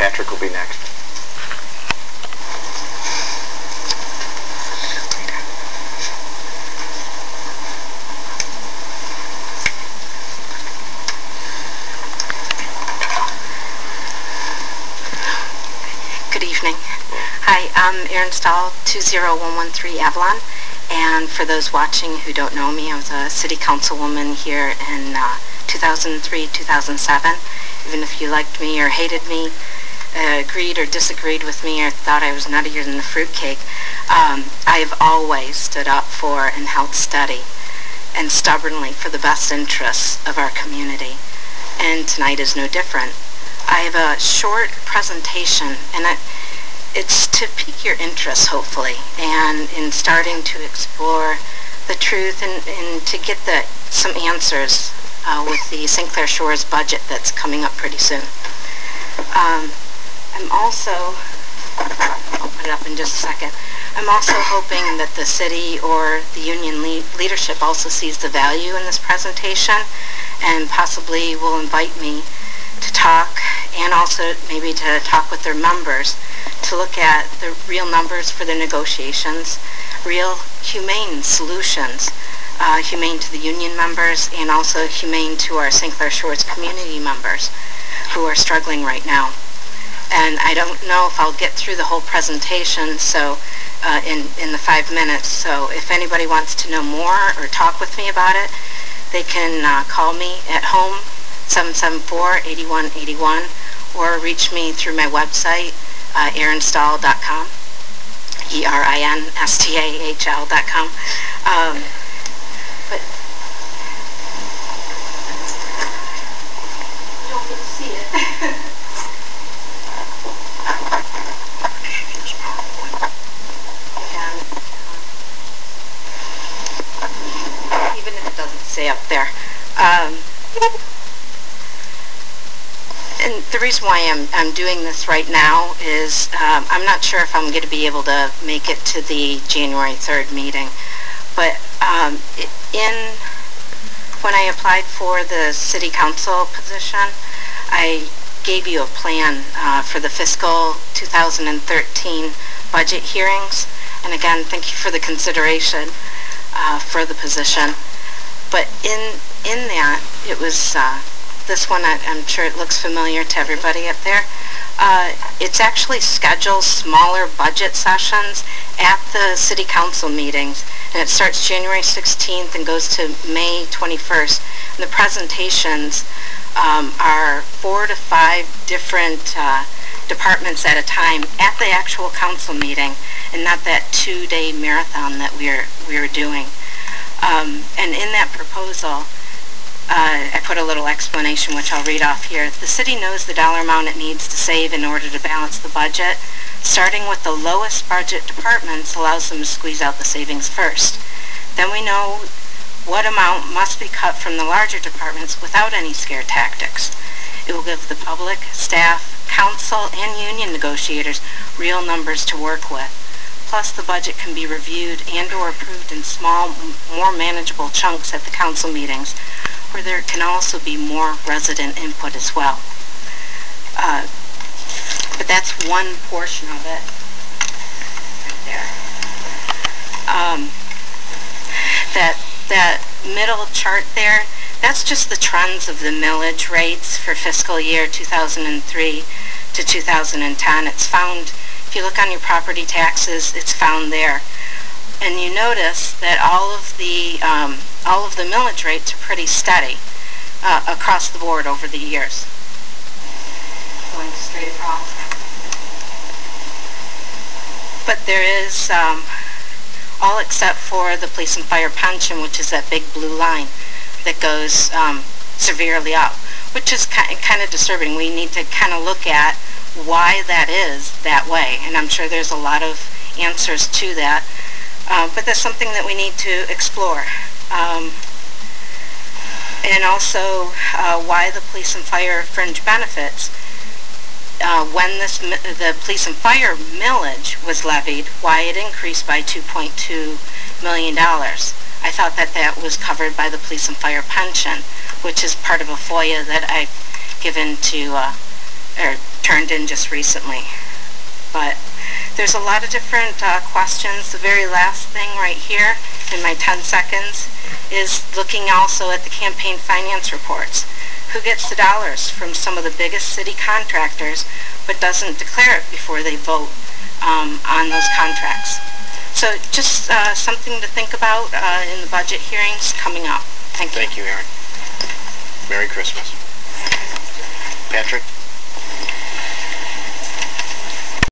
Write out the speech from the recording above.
Patrick will be next. Good evening. Hi, I'm Erin Stahl, 20113 Avalon. And for those watching who don't know me, I was a city councilwoman here in 2003, 2007. Even if you liked me or hated me, agreed or disagreed with me, or thought I was nuttier than the fruitcake, I've always stood up for and held steady and stubbornly for the best interests of our community. And tonight is no different. I have a short presentation, and it's to pique your interest, hopefully, and in starting to explore the truth and to get some answers with the St. Clair Shores budget that's coming up pretty soon. I'm also, I'll put it up in just a second, I'm also hoping that the city or the union leadership also sees the value in this presentation and possibly will invite me to talk, and also maybe to talk with their members to look at the real numbers for the negotiations, real humane solutions, humane to the union members and also humane to our St. Clair Shores community members who are struggling right now. And I don't know if I'll get through the whole presentation so in the 5 minutes, so if anybody wants to know more or talk with me about it, they can call me at home, 774-8181, or reach me through my website, erinstahl.com, ERINSTAHL.com. But you don't get to see it. Even if it doesn't say up there. And the reason why I'm doing this right now is I'm not sure if I'm going to be able to make it to the January 3rd meeting. But when I applied for the city council position, I gave you a plan for the fiscal 2013 budget hearings. And again, thank you for the consideration for the position. But in that, it was this one, I'm sure it looks familiar to everybody up there. It's actually schedules smaller budget sessions at the city council meetings, and it starts January 16th and goes to May 21st. And the presentations are 4 to 5 different departments at a time at the actual council meeting, and not that 2-day marathon that we're doing. And in that proposal, I put a little explanation which I'll read off here. The city knows the dollar amount it needs to save in order to balance the budget. Starting with the lowest budget departments allows them to squeeze out the savings first. Then we know what amount must be cut from the larger departments without any scare tactics. It will give the public, staff, council, and union negotiators real numbers to work with. Plus, the budget can be reviewed and or approved in small, more manageable chunks at the council meetings, where there can also be more resident input as well. But that's one portion of it. Right there. That middle chart there, that's just the trends of the millage rates for fiscal year 2003 to 2010. It's found, if you look on your property taxes, it's found there. And you notice that all of the millage rates are pretty steady across the board over the years. Going straight across. But there is, all except for the police and fire pension, which is that big blue line that goes severely up, which is kind of disturbing. We need to kind of look at why that is that way, and I'm sure there's a lot of answers to that. But that's something that we need to explore. And also why the police and fire fringe benefits. When the police and fire millage was levied, why it increased by $2.2 million. I thought that that was covered by the police and fire pension, which is part of a FOIA that I've given to, or turned in just recently. But there's a lot of different questions. The very last thing right here in my 10 seconds is looking also at the campaign finance reports. Who gets the dollars from some of the biggest city contractors but doesn't declare it before they vote on those contracts? So just something to think about in the budget hearings coming up. Thank you. Thank you, Erin. Merry Christmas. Patrick?